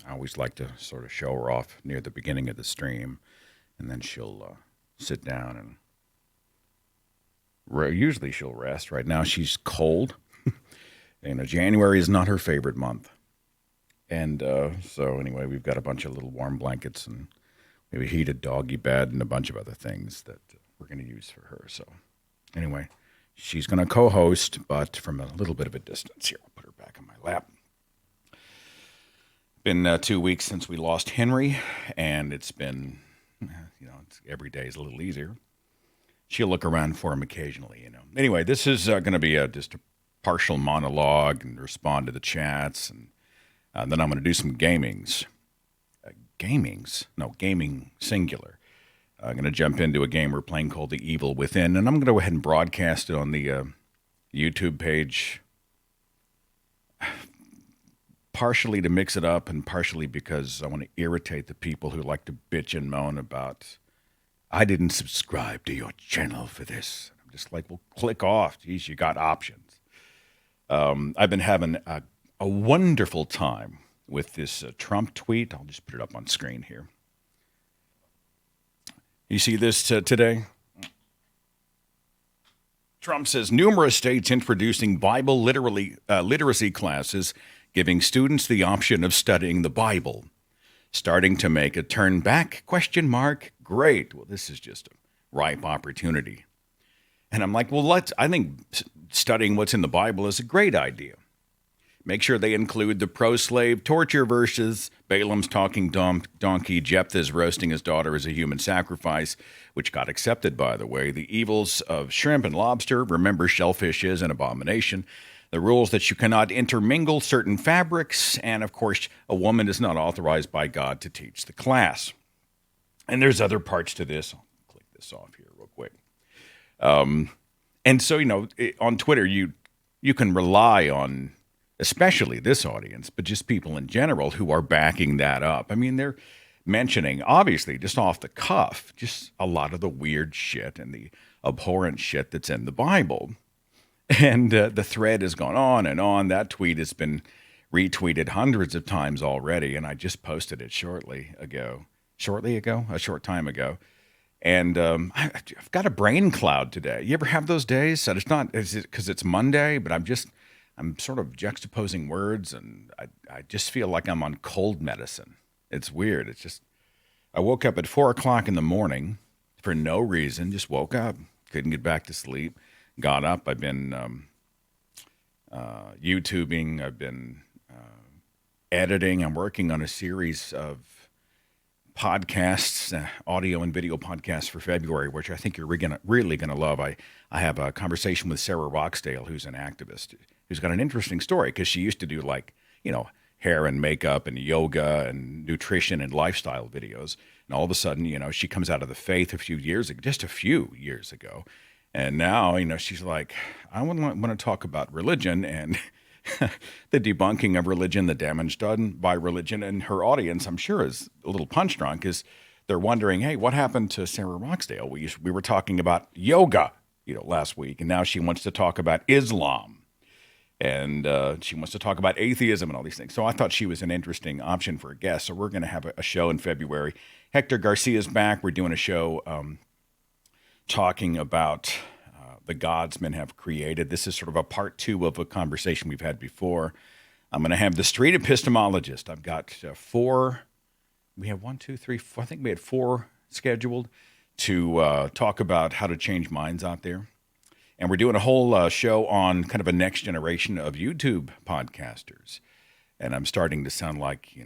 I always like to sort of show her off near the beginning of the stream, and then she'll sit down and usually she'll rest. Right now she's cold. January is not her favorite month. And so anyway, we've got a bunch of little warm blankets and maybe a heated doggy bed and a bunch of other things that we're going to use for her. So anyway, she's going to co-host, but from a little bit of a distance here. I'll put her back in my lap. Been 2 weeks since we lost Henry, and it's been, every day is a little easier. She'll look around for him occasionally, Anyway, this is going to be just a partial monologue and respond to the chats, and then I'm going to do some gamings. Gaming singular. I'm going to jump into a game we're playing called The Evil Within, and I'm going to go ahead and broadcast it on the YouTube page, partially to mix it up and partially because I want to irritate the people who like to bitch and moan about, I didn't subscribe to your channel for this. I'm just like, well, click off. Geez, you got options. I've been having a wonderful time with this Trump tweet. I'll just put it up on screen here. You see this today? Trump says numerous states introducing Bible literacy classes, giving students the option of studying the Bible. Starting to make a turn back? ? Great. Well, this is just a ripe opportunity. And I'm like, well, I think studying what's in the Bible is a great idea. Make sure they include the pro-slave torture verses, Balaam's talking donkey, Jephthah's roasting his daughter as a human sacrifice, which got accepted, by the way, the evils of shrimp and lobster, remember shellfish is an abomination, the rules that you cannot intermingle certain fabrics, and of course, a woman is not authorized by God to teach the class. And there's other parts to this. I'll click this off here real quick. And so, on Twitter, you can rely on, especially this audience, but just people in general who are backing that up. I mean, they're mentioning, obviously, just off the cuff, just a lot of the weird shit and the abhorrent shit that's in the Bible. And the thread has gone on and on. That tweet has been retweeted hundreds of times already, and I just posted it a short time ago. And I've got a brain cloud today. You ever have those days? So it's not because it's Monday, but I'm sort of juxtaposing words, and I just feel like I'm on cold medicine. It's weird. It's just, I woke up at 4 o'clock in the morning for no reason, just woke up, couldn't get back to sleep, got up. I've been YouTubing, I've been editing. I'm working on a series of podcasts, audio and video podcasts for February, which I think you're really going to love. I have a conversation with Sarah Roxdale, who's an activist, who's got an interesting story because she used to do hair and makeup and yoga and nutrition and lifestyle videos. And all of a sudden, she comes out of the faith just a few years ago. And now, she's like, I want to talk about religion and the debunking of religion, the damage done by religion. And her audience, I'm sure, is a little punch drunk because they're wondering, hey, what happened to Sarah Roxdale? We were talking about yoga, last week, and now she wants to talk about Islam. And she wants to talk about atheism and all these things. So I thought she was an interesting option for a guest. So we're going to have a show in February. Hector Garcia's back. We're doing a show talking about the gods men have created. This is sort of a part 2 of a conversation we've had before. I'm going to have the street epistemologist. I've got 4. We have 1, 2, 3, 4. I think we had 4 scheduled to talk about how to change minds out there. And we're doing a whole show on kind of a next generation of YouTube podcasters. And I'm starting to sound like,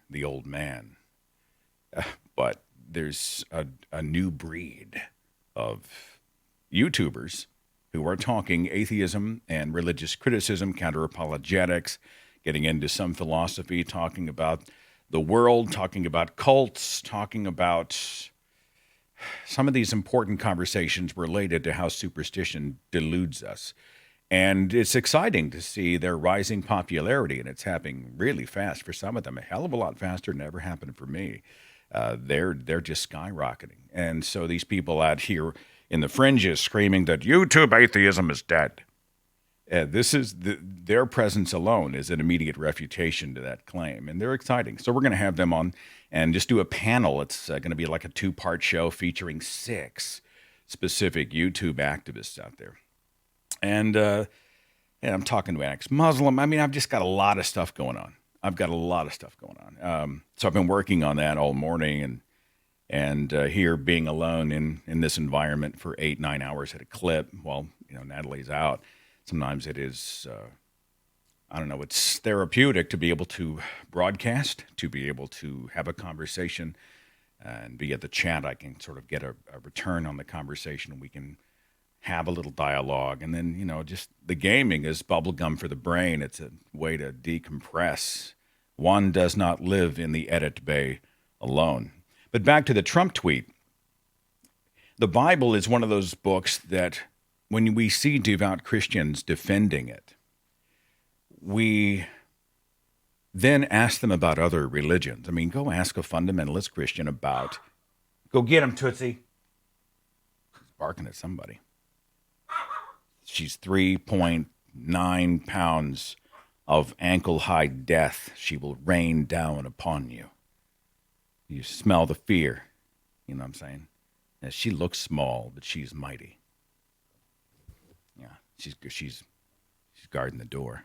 the old man. But there's a new breed of YouTubers who are talking atheism and religious criticism, counter-apologetics, getting into some philosophy, talking about the world, talking about cults, talking about some of these important conversations related to how superstition deludes us. And it's exciting to see their rising popularity, and it's happening really fast for some of them, a hell of a lot faster than ever happened for me. They're just skyrocketing. And so these people out here in the fringes screaming that YouTube atheism is dead. Their presence alone is an immediate refutation to that claim, and they're exciting. So we're going to have them on and just do a panel. It's going to be like a 2-part show featuring 6 specific YouTube activists out there. And I'm talking to an ex-Muslim. I mean, I've just got a lot of stuff going on. So I've been working on that all morning, and here being alone in this environment for 8-9 hours at a clip while Natalie's out. Sometimes it is, it's therapeutic to be able to broadcast, to be able to have a conversation, and via the chat I can sort of get a return on the conversation. We can have a little dialogue, and then, just the gaming is bubblegum for the brain. It's a way to decompress. One does not live in the edit bay alone. But back to the Trump tweet. The Bible is one of those books that when we see devout Christians defending it, we then ask them about other religions. I mean, go ask a fundamentalist Christian about, go get him, Tootsie. She's barking at somebody. She's 3.9 pounds of ankle-high death. She will rain down upon you. You smell the fear. You know what I'm saying? And she looks small, but she's mighty. Yeah, she's guarding the door.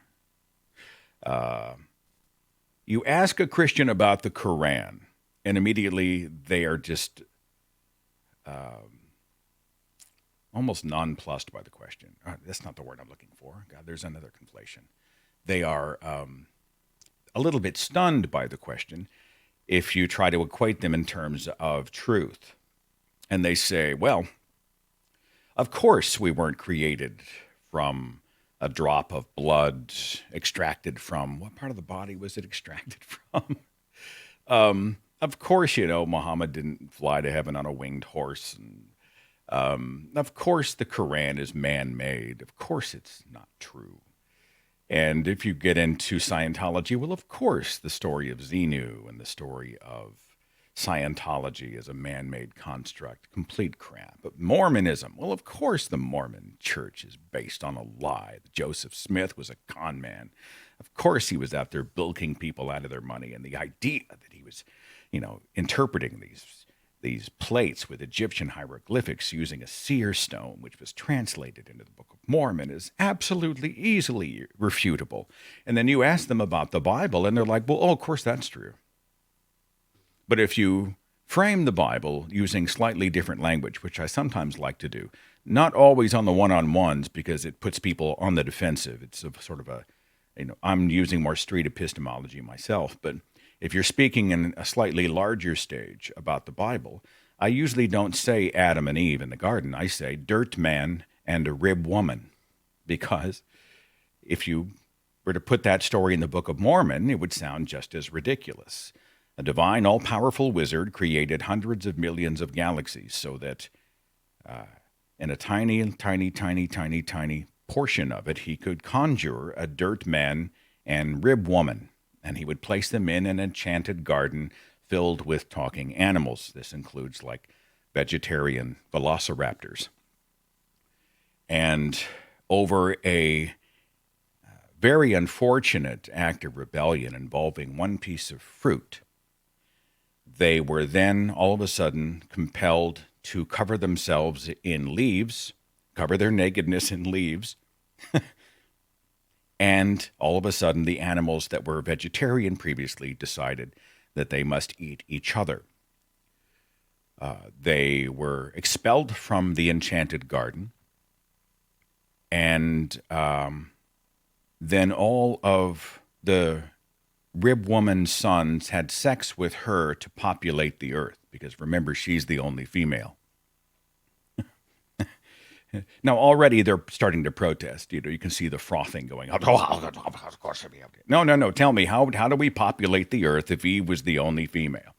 You ask a Christian about the Quran, and immediately they are just almost nonplussed by the question. That's not the word I'm looking for. God, there's another conflation. They are a little bit stunned by the question if you try to equate them in terms of truth. And they say, well, of course we weren't created from a drop of blood extracted from, what part of the body was it extracted from? Of course, Muhammad didn't fly to heaven on a winged horse. And of course the Quran is man-made. Of course it's not true. And if you get into Scientology, well, of course, the story of Xenu and the story of Scientology is a man-made construct, complete crap. But Mormonism, well, of course, the Mormon church is based on a lie. Joseph Smith was a con man. Of course, he was out there bilking people out of their money. And the idea that he was, interpreting these plates with Egyptian hieroglyphics using a seer stone, which was translated into the Book of Mormon, is absolutely easily refutable. And then you ask them about the Bible, and they're like, well, of course that's true. But if you frame the Bible using slightly different language, which I sometimes like to do, not always on the one-on-ones because it puts people on the defensive. It's sort of I'm using more street epistemology myself, but if you're speaking in a slightly larger stage about the Bible, I usually don't say Adam and Eve in the garden. I say dirt man and a rib woman, because if you were to put that story in the Book of Mormon, it would sound just as ridiculous. A divine, all-powerful wizard created hundreds of millions of galaxies so that in a tiny, tiny, tiny, tiny, tiny portion of it, he could conjure a dirt man and rib woman. And he would place them in an enchanted garden filled with talking animals. This includes like vegetarian velociraptors. And over a very unfortunate act of rebellion involving one piece of fruit, they were then all of a sudden compelled to cover themselves in leaves, cover their nakedness in leaves, and all of a sudden, the animals that were vegetarian previously decided that they must eat each other. They were expelled from the enchanted garden, and then all of the rib woman's sons had sex with her to populate the earth, because remember, she's the only female. Now, already they're starting to protest. You can see the frothing going on. Oh, of course. No. Tell me, how do we populate the earth if Eve was the only female?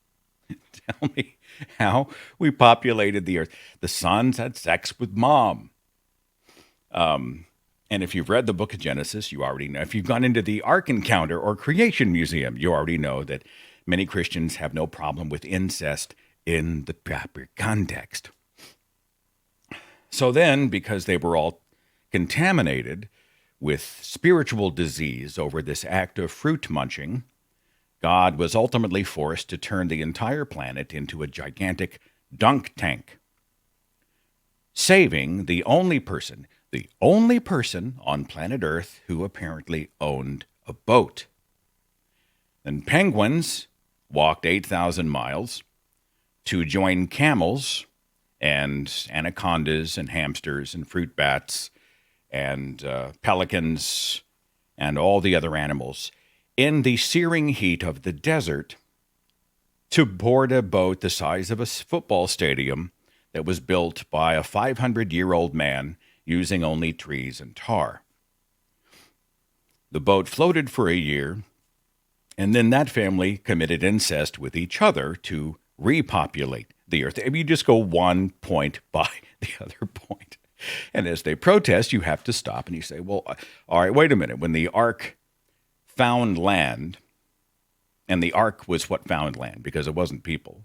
Tell me how we populated the earth. The sons had sex with mom. And if you've read the book of Genesis, you already know. If you've gone into the Ark Encounter or Creation Museum, you already know that many Christians have no problem with incest in the proper context. So then, because they were all contaminated with spiritual disease over this act of fruit munching, God was ultimately forced to turn the entire planet into a gigantic dunk tank, saving the only person on planet Earth who apparently owned a boat. Then penguins walked 8,000 miles to join camels and anacondas and hamsters and fruit bats and pelicans and all the other animals in the searing heat of the desert to board a boat the size of a football stadium that was built by a 500-year-old man using only trees and tar. The boat floated for a year, and then that family committed incest with each other to repopulate the earth. If you just go one point by the other point. And as they protest, you have to stop and you say, well, all right, wait a minute. When the ark found land, and the ark was what found land because it wasn't people,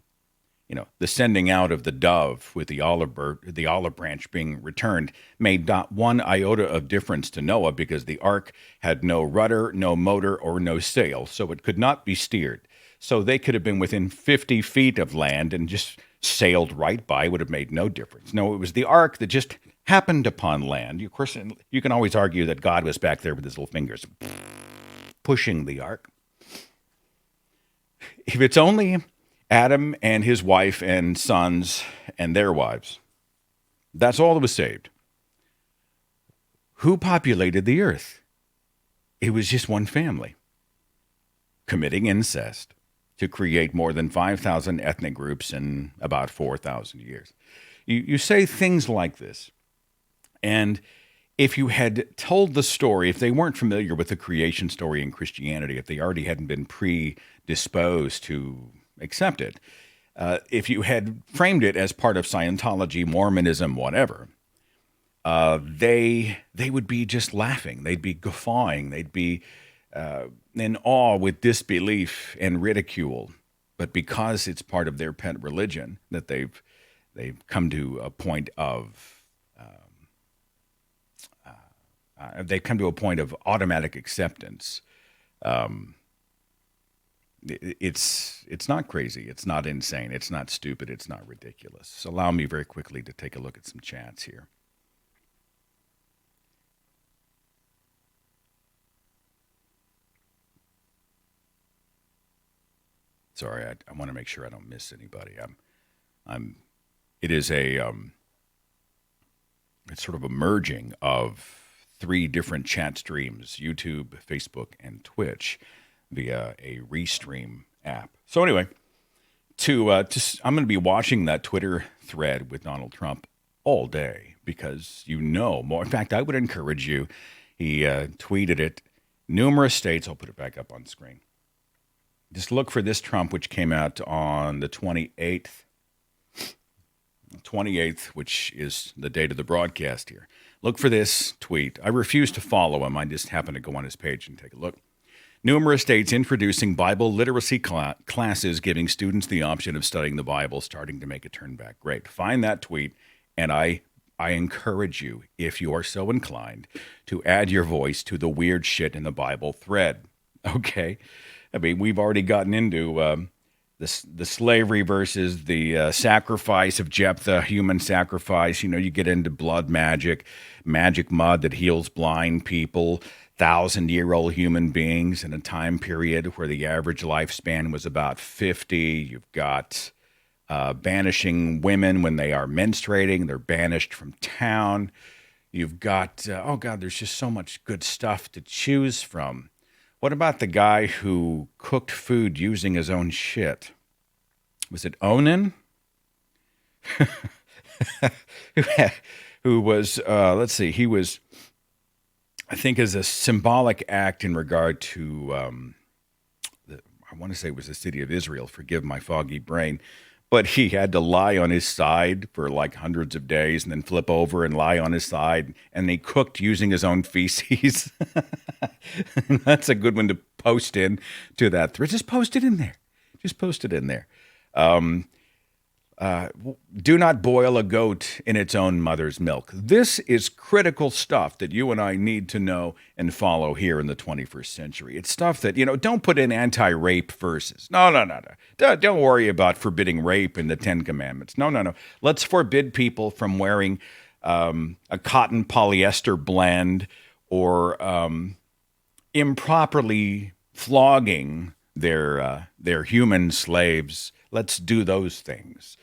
the sending out of the dove with the olive branch being returned made not one iota of difference to Noah because the ark had no rudder, no motor, or no sail, so it could not be steered. So they could have been within 50 feet of land and just sailed right by. It would have made no difference. No, it was the ark that just happened upon land. Of course, you can always argue that God was back there with his little fingers pushing the ark. If it's only Adam and his wife and sons and their wives, that's all that was saved. Who populated the earth? It was just one family committing incest to create more than 5,000 ethnic groups in about 4,000 years. You say things like this, and if you had told the story, if they weren't familiar with the creation story in Christianity, if they already hadn't been predisposed to accept it, if you had framed it as part of Scientology, Mormonism, whatever, they would be just laughing. They'd be guffawing. They'd be in awe with disbelief and ridicule. But because it's part of their pet religion, that they've come to a point of automatic acceptance. It's not crazy. It's not insane. It's not stupid. It's not ridiculous. So allow me very quickly to take a look at some chats here. Sorry, I want to make sure I don't miss anybody. It's sort of a merging of 3 different chat streams: YouTube, Facebook, and Twitch, via a Restream app. So anyway, I'm going to be watching that Twitter thread with Donald Trump all day because more. In fact, I would encourage you. He tweeted it. Numerous states. I'll put it back up on screen. Just look for this Trump, which came out on the 28th, which is the date of the broadcast here. Look for this tweet. I refuse to follow him. I just happened to go on his page and take a look. Numerous states introducing Bible literacy classes, giving students the option of studying the Bible, starting to make a turn back. Great. Find that tweet, and I encourage you, if you are so inclined, to add your voice to the weird shit in the Bible thread. Okay? I mean, we've already gotten into the slavery versus the sacrifice of Jephthah, human sacrifice. You get into blood magic mud that heals blind people, 1,000-year-old human beings in a time period where the average lifespan was about 50. You've got banishing women when they are menstruating. They're banished from town. You've got, there's just so much good stuff to choose from. What about the guy who cooked food using his own shit? Was it Onan? Who was, he was, I think, as a symbolic act in regard to, I want to say it was the city of Israel, forgive my foggy brain, but he had to lie on his side for like hundreds of days and then flip over and lie on his side, and he cooked using his own feces. That's a good one to post in to that thread. Just post it in there. Do not boil a goat in its own mother's milk. This is critical stuff that you and I need to know and follow here in the 21st century. It's stuff that, don't put in anti-rape verses. No, no, no, no. Don't worry about forbidding rape in the Ten Commandments. No, no, no. Let's forbid people from wearing a cotton polyester blend or improperly flogging their human slaves. Let's do those things.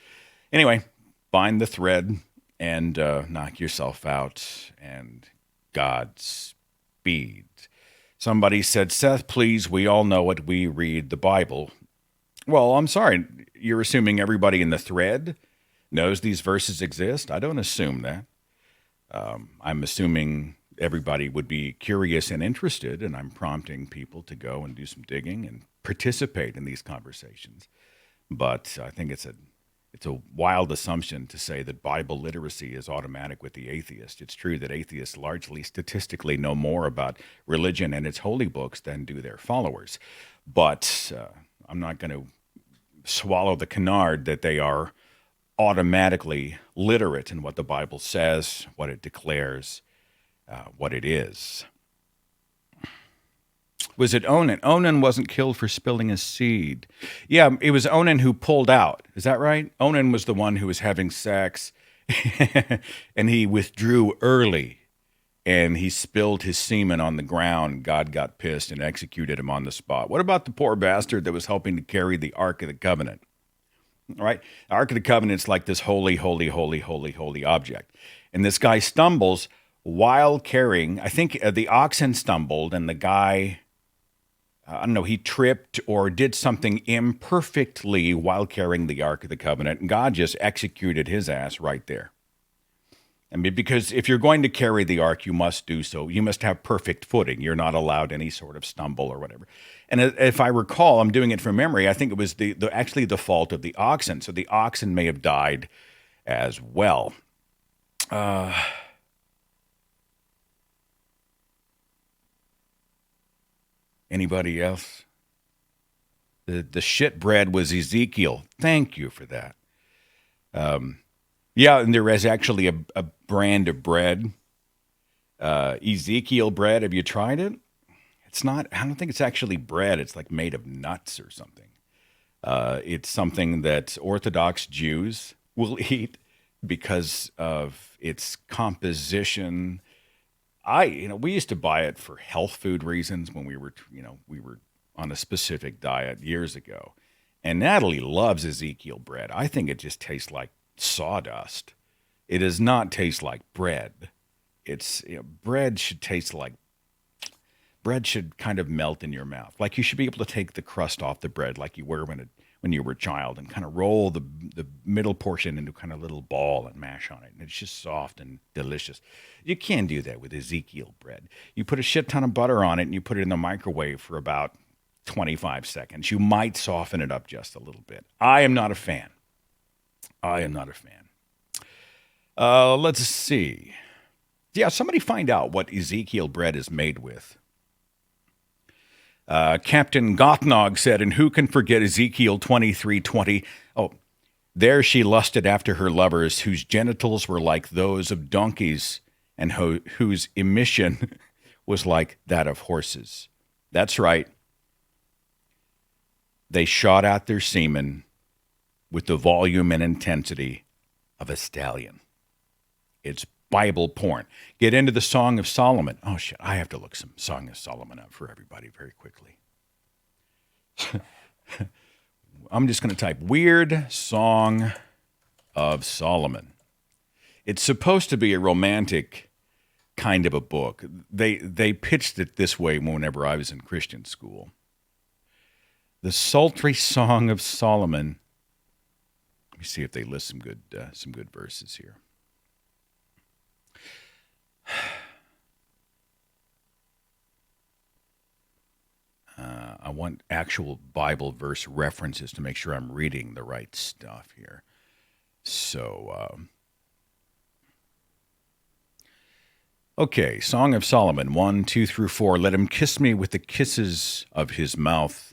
Anyway, find the thread and knock yourself out, and Godspeed. Somebody said, Seth, please, we all know it. We read the Bible. Well, I'm sorry. You're assuming everybody in the thread knows these verses exist? I don't assume that. I'm assuming everybody would be curious and interested, and I'm prompting people to go and do some digging and participate in these conversations. But I think it's a wild assumption to say that Bible literacy is automatic with the atheist. It's true that atheists largely statistically know more about religion and its holy books than do their followers. But I'm not going to swallow the canard that they are automatically literate in what the Bible says, what it declares, what it is. Was it Onan? Onan wasn't killed for spilling his seed. Yeah, it was Onan who pulled out. Is that right? Onan was the one who was having sex, and he withdrew early, and he spilled his semen on the ground. God got pissed and executed him on the spot. What about the poor bastard that was helping to carry the Ark of the Covenant? All right? The Ark of the Covenant's like this holy, holy, holy, holy, holy object. And this guy stumbles while carrying, I think the oxen stumbled, and the guy... I don't know, he tripped or did something imperfectly while carrying the Ark of the Covenant, and God just executed his ass right there. I mean, because if you're going to carry the Ark, you must do so. You must have perfect footing. You're not allowed any sort of stumble or whatever. And if I recall, I'm doing it from memory, I think it was actually the fault of the oxen. So the oxen may have died as well. Anybody else? The shit bread was Ezekiel. Thank you for that. Yeah, and there is actually a brand of bread, Ezekiel bread. Have you tried it? It's not. I don't think it's actually bread. It's like made of nuts or something. It's something that Orthodox Jews will eat because of its composition. We used to buy it for health food reasons when we were on a specific diet years ago. And Natalie loves Ezekiel bread. I think it just tastes like sawdust. It does not taste like bread. Bread should kind of melt in your mouth. Like you should be able to take the crust off the bread like you were when you were a child and kind of roll the middle portion into kind of a little ball and mash on it. And it's just soft and delicious. You can't do that with Ezekiel bread. You put a shit ton of butter on it and you put it in the microwave for about 25 seconds. You might soften it up just a little bit. I am not a fan. Let's see. Yeah, somebody find out what Ezekiel bread is made with. Captain Gothnog said, and who can forget Ezekiel 23:20? Oh, there she lusted after her lovers, whose genitals were like those of donkeys, and whose emission was like that of horses. That's right. They shot out their semen with the volume and intensity of a stallion. It's Bible porn. Get into the Song of Solomon. Oh, shit. I have to look some Song of Solomon up for everybody very quickly. I'm just going to type Weird Song of Solomon. It's supposed to be a romantic kind of a book. They pitched it this way whenever I was in Christian school. The Sultry Song of Solomon. Let me see if they list some good verses here. I want actual Bible verse references to make sure I'm reading the right stuff here. So, okay, Song of Solomon, 1, 2 through 4. Let him kiss me with the kisses of his mouth,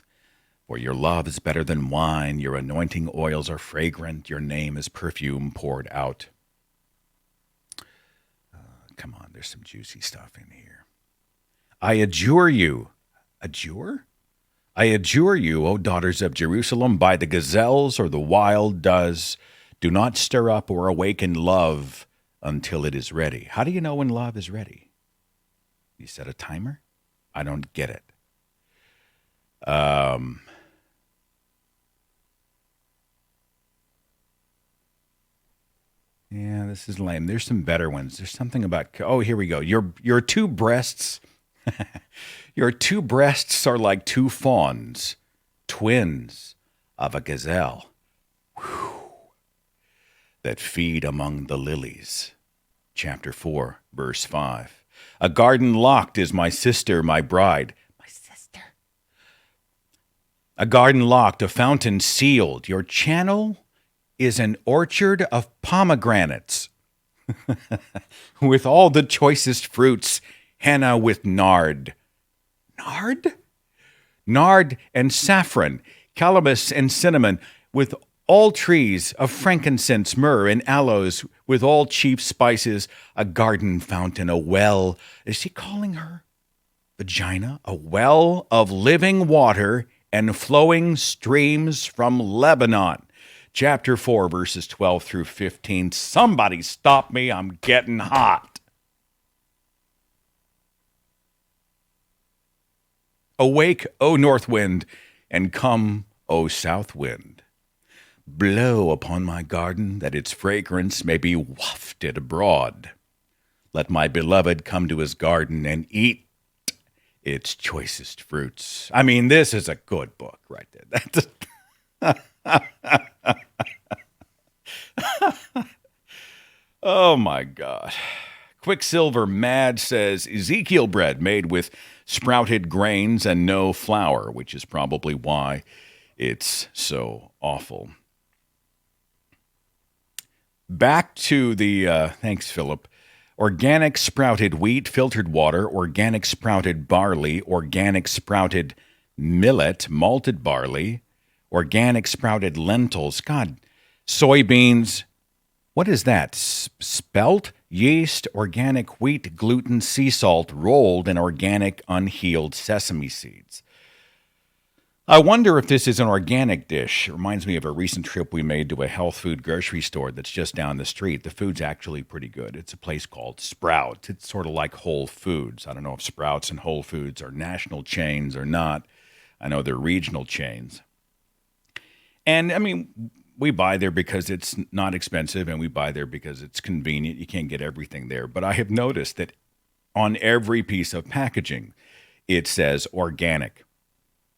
For your love is better than wine, your anointing oils are fragrant, your name is perfume poured out. Come on, there's some juicy stuff in here. I adjure you. Adjure? I adjure you, O daughters of Jerusalem, by the gazelles or the wild does, do not stir up or awaken love until it is ready. How do you know when love is ready? You set a timer? I don't get it. Yeah, this is lame. There's some better ones. There's something about, oh, here we go. Your two breasts, your two breasts are like two fawns, twins of a gazelle, that feed among the lilies. Chapter 4, verse 5. A garden locked is my sister, my bride. My sister. A garden locked, a fountain sealed. Your channel is an orchard of pomegranates with all the choicest fruits, henna with nard. Nard? Nard and saffron, calamus and cinnamon, with all trees of frankincense, myrrh, and aloes, with all chief spices, a garden fountain, a well. Is he calling her vagina? A well of living water and flowing streams from Lebanon. Chapter 4, verses 12 through 15. Somebody stop me. I'm getting hot. Awake, O north wind, and come, O south wind. Blow upon my garden, that its fragrance may be wafted abroad. Let my beloved come to his garden and eat its choicest fruits. I mean, this is a good book right there. Oh, my God. Quicksilver Mad says, Ezekiel bread made with sprouted grains and no flour, which is probably why it's so awful. Back to the, thanks, Philip, organic sprouted wheat, filtered water, organic sprouted barley, organic sprouted millet, malted barley, organic sprouted lentils, God, soybeans, what is that? Spelt, yeast, organic wheat, gluten, sea salt, rolled in organic unhealed sesame seeds. I wonder if this is an organic dish. It reminds me of a recent trip we made to a health food grocery store that's just down the street. The food's actually pretty good. It's a place called Sprouts. It's sort of like Whole Foods. I don't know if Sprouts and Whole Foods are national chains or not. I know they're regional chains. And, I mean, we buy there because it's not expensive, and we buy there because it's convenient. You can't get everything there. But I have noticed that on every piece of packaging, it says organic,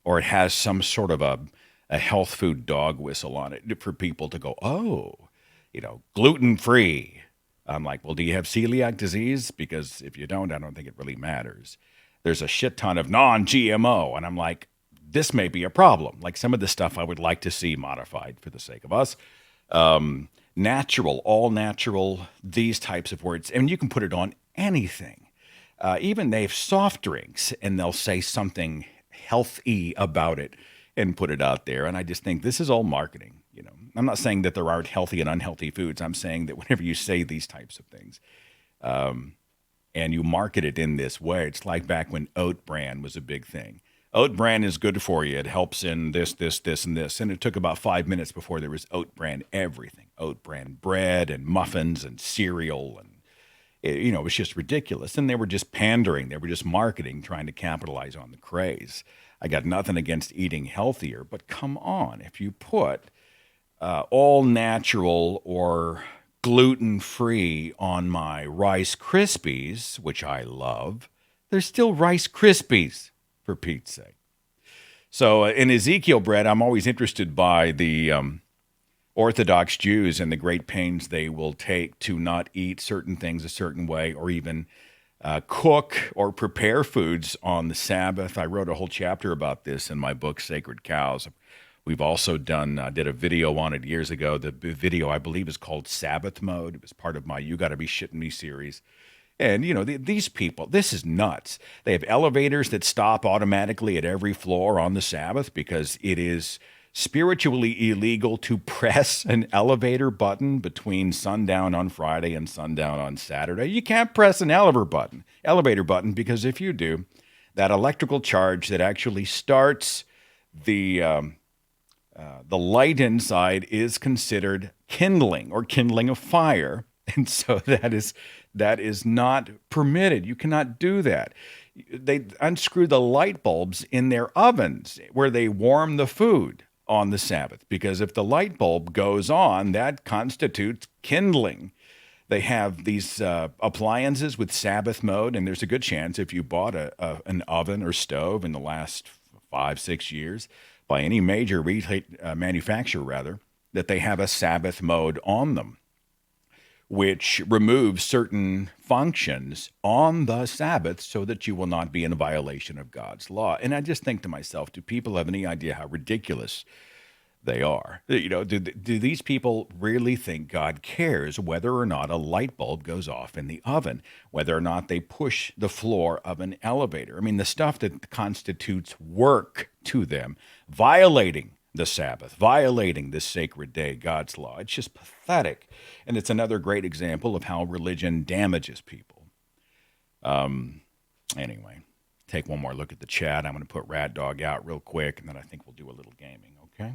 or it has some sort of a health food dog whistle on it for people to go, oh, gluten-free. I'm like, well, do you have celiac disease? Because if you don't, I don't think it really matters. There's a shit ton of non-GMO, and I'm like, this may be a problem. Like some of the stuff I would like to see modified for the sake of us. Natural, all natural, these types of words. And you can put it on anything. Even they have soft drinks, and they'll say something healthy about it and put it out there. And I just think this is all marketing. I'm not saying that there aren't healthy and unhealthy foods. I'm saying that whenever you say these types of things, and you market it in this way, it's like back when oat bran was a big thing. Oat bran is good for you. It helps in this, and this. And it took about 5 minutes before there was oat bran everything. Oat bran bread and muffins and cereal. And, it was just ridiculous. And they were just pandering. They were just marketing, trying to capitalize on the craze. I got nothing against eating healthier, but come on. If you put all natural or gluten-free on my Rice Krispies, which I love, there's still Rice Krispies, for Pete's sake. So in Ezekiel bread, I'm always interested by the Orthodox Jews and the great pains they will take to not eat certain things a certain way, or even cook or prepare foods on the Sabbath. I wrote a whole chapter about this in my book, Sacred Cows. We've also did a video on it years ago. The video, I believe, is called Sabbath Mode. It was part of my You Gotta Be Shitting Me series. And, these people, this is nuts. They have elevators that stop automatically at every floor on the Sabbath because it is spiritually illegal to press an elevator button between sundown on Friday and sundown on Saturday. You can't press an elevator button, because if you do, that electrical charge that actually starts the light inside is considered kindling a fire, and so that is not permitted. You cannot do that. They unscrew the light bulbs in their ovens where they warm the food on the Sabbath, because if the light bulb goes on, that constitutes kindling. They have these appliances with Sabbath mode, and there's a good chance if you bought an oven or stove in the last 5-6 years by any major retail manufacturer, that they have a Sabbath mode on them, which removes certain functions on the Sabbath so that you will not be in violation of God's law. And I just think to myself, do people have any idea how ridiculous they are? Do these people really think God cares whether or not a light bulb goes off in the oven, whether or not they push the floor of an elevator? I mean, the stuff that constitutes work to them, violating the Sabbath, violating this sacred day, God's law. It's just pathetic. And it's another great example of how religion damages people. Anyway, take one more look at the chat. I'm going to put Rat Dog out real quick, and then I think we'll do a little gaming, okay?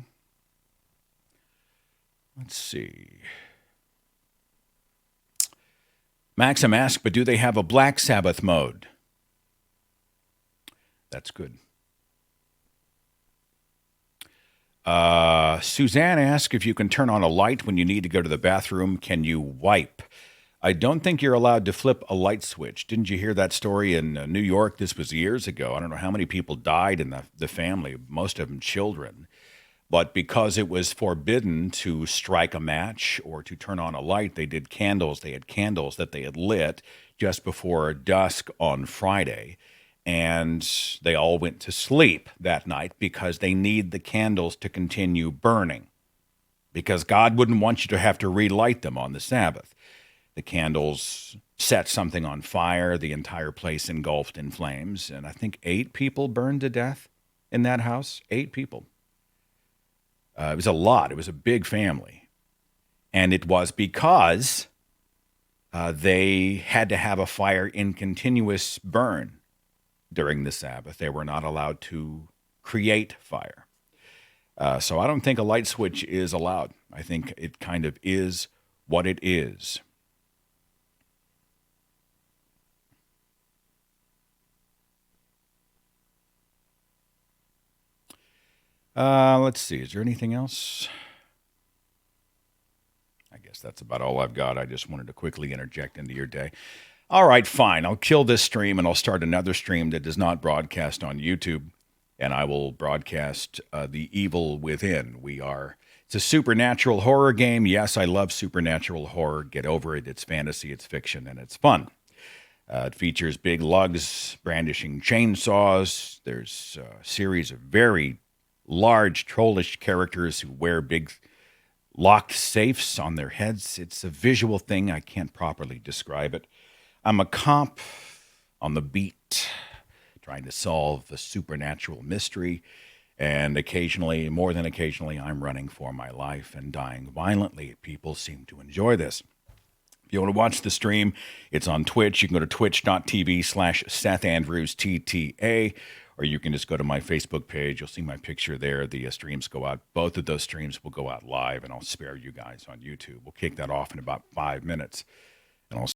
Let's see. Maxim asked, but do they have a Black Sabbath mode? That's good. Suzanne asked if you can turn on a light when you need to go to the bathroom. Can you wipe? I don't think you're allowed to flip a light switch. Didn't you hear that story in New York? This was years ago. I don't know how many people died in the family, most of them children. But because it was forbidden to strike a match or to turn on a light, they did candles. They had candles that they had lit just before dusk on Friday. And they all went to sleep that night because they need the candles to continue burning, because God wouldn't want you to have to relight them on the Sabbath. The candles set something on fire, the entire place engulfed in flames, and I think 8 people burned to death in that house. 8 people. It was a lot. It was a big family. And it was because they had to have a fire in continuous burn during the Sabbath. They were not allowed to create fire. So I don't think a light switch is allowed. I think it kind of is what it is. Let's see. Is there anything else? I guess that's about all I've got. I just wanted to quickly interject into your day. All right, fine. I'll kill this stream and I'll start another stream that does not broadcast on YouTube, and I will broadcast The Evil Within. It's a supernatural horror game. Yes, I love supernatural horror. Get over it. It's fantasy, it's fiction, and it's fun. It features big lugs brandishing chainsaws. There's a series of very large trollish characters who wear big locked safes on their heads. It's a visual thing. I can't properly describe it. I'm a cop on the beat, trying to solve the supernatural mystery, and occasionally, more than occasionally, I'm running for my life and dying violently. People seem to enjoy this. If you want to watch the stream, it's on Twitch. You can go to twitch.tv/SethAndrewsTTA, or you can just go to my Facebook page. You'll see my picture there. The streams go out. Both of those streams will go out live, and I'll spare you guys on YouTube. We'll kick that off in about 5 minutes, and I'll